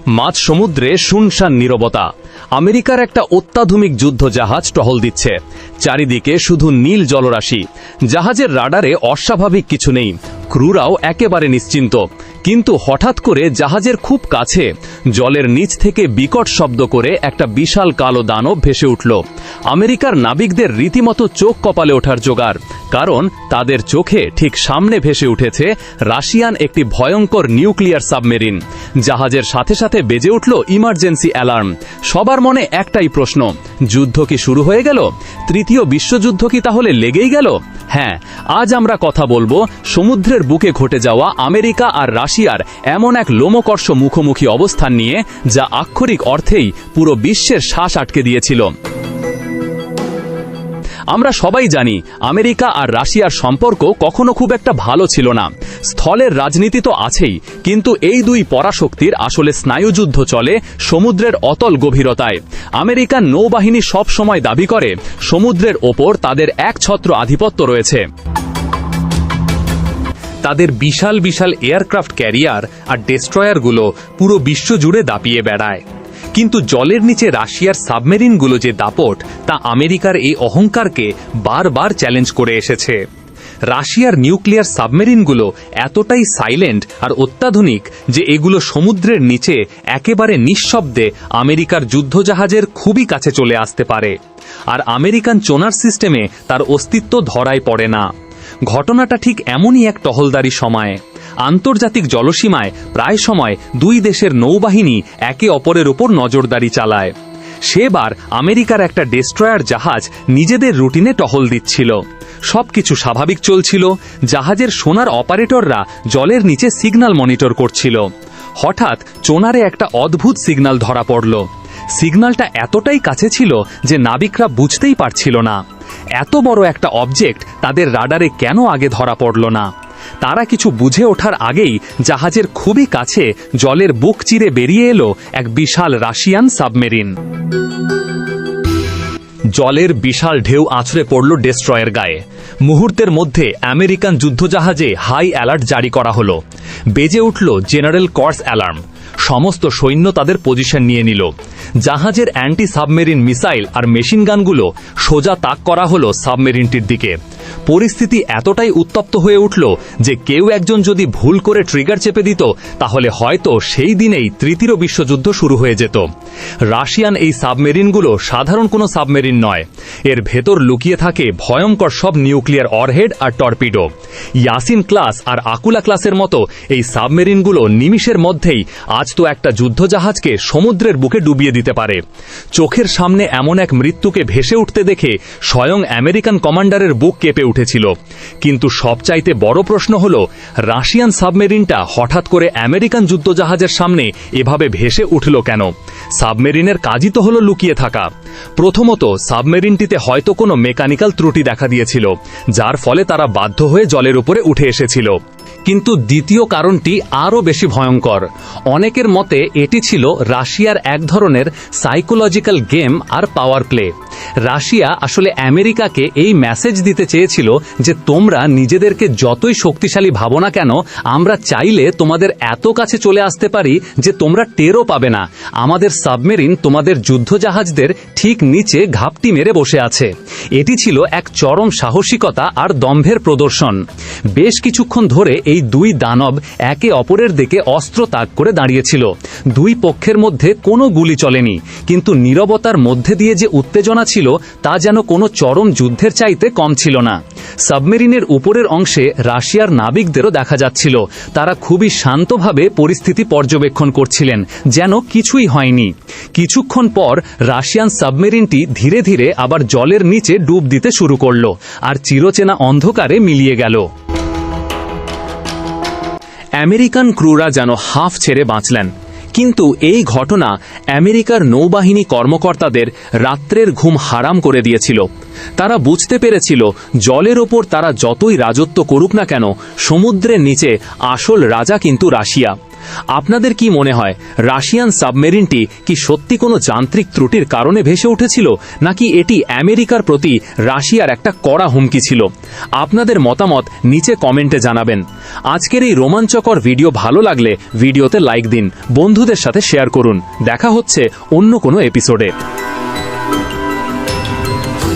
মাঝ সমুদ্রে শুনশান নীরবতা। আমেরিকার একটা অত্যাধুনিক যুদ্ধ জাহাজ টহল দিচ্ছে। চারিদিকে শুধু নীল জলরাশি। জাহাজের রাডারে অস্বাভাবিক কিছু নেই, ক্রুরাও একেবারে নিশ্চিন্ত। কিন্তু হঠাৎ করে জাহাজের খুব কাছে জলের নিচ থেকে বিকট শব্দ করে একটা বিশাল কালো দানব ভেসে উঠল। আমেরিকার নাবিকদের রীতিমতো চোখ কপালে ওঠার জোগাড়, কারণ তাদের চোখে ঠিক সামনে ভেসে উঠেছে রাশিয়ান একটি ভয়ঙ্কর নিউক্লিয়ার সাবমেরিন। জাহাজের সাথে সাথে বেজে উঠল ইমার্জেন্সি অ্যালার্ম। সবার মনে একটাই প্রশ্ন, যুদ্ধ কি শুরু হয়ে গেল? তৃতীয় বিশ্বযুদ্ধ কি তাহলে লেগেই গেল? হ্যাঁ, আজ আমরা কথা বলবো সমুদ্রের বুকে ঘটে যাওয়া আমেরিকা আর রাশিয়ার এমন এক লোমকর্ষ মুখোমুখি অবস্থান নিয়ে, যা আক্ষরিক অর্থেই পুরো বিশ্বের শ্বাস আটকে দিয়েছিল। আমরা সবাই জানি আমেরিকা আর রাশিয়ার সম্পর্ক কখনো খুব একটা ভালো ছিল না। স্থলের রাজনীতি তো আছেই, কিন্তু এই দুই পরাশক্তির আসলে স্নায়ুযুদ্ধ চলে সমুদ্রের অতল গভীরতায়। আমেরিকান নৌবাহিনী সব সময় দাবি করে সমুদ্রের ওপর তাদের একছত্র আধিপত্য রয়েছে। তাদের বিশাল বিশাল এয়ারক্রাফট ক্যারিয়ার আর ডেস্ট্রয়ারগুলো পুরো বিশ্ব জুড়ে দাপিয়ে বেড়ায়। কিন্তু জলের নিচে রাশিয়ার সাবমেরিনগুলো যে দাপট, তা আমেরিকার এই অহংকারকে বারবার চ্যালেঞ্জ করে এসেছে। রাশিয়ার নিউক্লিয়ার সাবমেরিনগুলো এতটাই সাইলেন্ট আর অত্যাধুনিক যে এগুলো সমুদ্রের নিচে একেবারে নিঃশব্দে আমেরিকার যুদ্ধজাহাজের খুবই কাছে চলে আসতে পারে, আর আমেরিকান সোনার সিস্টেমে তার অস্তিত্ব ধরায় পড়ে না। ঘটনাটা ঠিক এমনই এক টহলদারি সময়ে। আন্তর্জাতিক জলসীমায় প্রায় সময় দুই দেশের নৌবাহিনী একে অপরের উপর নজরদারি চালায়। সেবার আমেরিকার একটা ডেস্ট্রয়ার জাহাজ নিজেদের রুটিনে টহল দিচ্ছিল। সবকিছু স্বাভাবিক চলছিল। জাহাজের সোনার অপারেটররা জলের নিচে সিগন্যাল মনিটর করছিল। হঠাৎ সোনারে একটা অদ্ভুত সিগন্যাল ধরা পড়ল। সিগন্যালটা এতটাই কাছে ছিল যে নাবিকরা বুঝতেই পারছিল না এত বড় একটা অবজেক্ট তাদের রাডারে কেন আগে ধরা পড়ল না। তারা কিছু বুঝে ওঠার আগেই জাহাজের খুবই কাছে জলের বুক চিরে বেরিয়ে এলো এক বিশাল রাশিয়ান সাবমেরিন। জলের বিশাল ঢেউ আছড়ে পড়ল ডেস্ট্রয়ার গায়ে। মুহূর্তের মধ্যে আমেরিকান যুদ্ধজাহাজে হাই অ্যালার্ট জারি করা হলো। বেজে উঠল জেনারেল কর্স অ্যালার্ম। সমস্ত সৈন্য তাদের পজিশন নিয়ে নিল। জাহাজের অ্যান্টি সাবমেরিন মিসাইল আর মেশিন গানগুলো সোজা তাক করা হলো সাবমেরিনটির দিকে। পরিস্থিতি এতটাই উত্তপ্ত হয়ে উঠল যে কেউ একজন যদি ভুল করে ট্রিগার চেপে দিত, তাহলে হয়তো সেই দিনেই তৃতীয় বিশ্বযুদ্ধ শুরু হয়ে যেত। রাশিয়ান এই সাবমেরিনগুলো সাধারণ কোনো সাবমেরিন নয়। এর ভেতর লুকিয়ে থাকে ভয়ঙ্কর সব নিউক্লিয়ার অরহেড আর টর্পিডো। ইয়াসিন ক্লাস আর আকুলা ক্লাসের মতো এই সাবমেরিনগুলো নিমিষের মধ্যেই আজ তো একটা যুদ্ধজাহাজকে সমুদ্রের বুকে ডুবিয়ে দিতে পারে। চোখের সামনে এমন এক মৃত্যুকে ভেসে উঠতে দেখে স্বয়ং আমেরিকান কমান্ডারের বুক কেঁপে উঠেছিল। কিন্তু সবচাইতে বড় প্রশ্ন হল, রাশিয়ান সাবমেরিনটা হঠাৎ করে আমেরিকান যুদ্ধজাহাজের সামনে এভাবে ভেসে উঠল কেন? সাবমেরিনের কাজই তো হলো লুকিয়ে থাকা। প্রথমত, সাবমেরিনটিতে হয়তো কোনো মেকানিক্যাল ত্রুটি দেখা দিয়েছিল, যার ফলে তারা বাধ্য হয়ে জলের উপরে উঠে এসেছিল। কিন্তু দ্বিতীয় কারণটি আরও বেশি ভয়ঙ্কর। অনেকের মতে এটি ছিল রাশিয়ার এক ধরনের সাইকোলজিক্যাল গেম আর পাওয়ার প্লে। রাশিয়া আসলে আমেরিকাকে এই মেসেজ দিতে চেয়েছিল যে তোমরা নিজেদেরকে যতই শক্তিশালী ভাবো না কেন, আমরা চাইলে তোমাদের এত কাছে চলে আসতে পারি যে তোমরা টেরও পাবে না। আমাদের সাবমেরিন তোমাদের যুদ্ধজাহাজদের ঠিক নিচে ঘাপটি মেরে বসে আছে। এটি ছিল এক চরম সাহসিকতা আর দম্ভের প্রদর্শন। বেশ কিছুক্ষণ ধরে এই দুই দানব একে অপরের দিকে অস্ত্র তাক করে দাঁড়িয়েছিল। দুই পক্ষের মধ্যে কোনো গুলি চলেনি, কিন্তু নীরবতার মধ্যে দিয়ে যে উত্তেজনা ছিল তা যেন কোনো চরম যুদ্ধের চাইতে কম ছিল না। সাবমেরিনের উপরের অংশে রাশিয়ার নাবিকদেরও দেখা যাচ্ছিল। তারা খুবই শান্তভাবে পরিস্থিতি পর্যবেক্ষণ করছিলেন, যেন কিছুই হয়নি। কিছুক্ষণ পর রাশিয়ান সাবমেরিনটি ধীরে ধীরে আবার জলের নিচে ডুব দিতে শুরু করল, আর চিরচেনা অন্ধকারে মিলিয়ে গেল। আমেরিকান ক্রুরা যেন হাঁফ ছেড়ে বাঁচলেন। কিন্তু এই ঘটনা আমেরিকার নৌবাহিনী কর্মকর্তাদের রাত্রের ঘুম হারাম করে দিয়েছিল। তারা বুঝতে পেরেছিল জলের ওপর তারা যতই রাজত্ব করুক না কেন, সমুদ্রের নিচে আসল রাজা কিন্তু রাশিয়া। আপনাদের কি মনে হয় রাশিয়ান সাবমেরিনটি কি সত্যি কোনো যান্ত্রিক ত্রুটির কারণে ভেসে উঠেছিল, নাকি এটি আমেরিকার প্রতি রাশিয়ার একটা কড়া হুমকি ছিল? আপনাদের মতামত নিচে কমেন্টে জানাবেন। আজকের এই রোমাঞ্চকর ভিডিও ভালো লাগলে ভিডিওতে লাইক দিন, বন্ধুদের সাথে শেয়ার করুন। দেখা হচ্ছে অন্য কোনো এপিসোডে।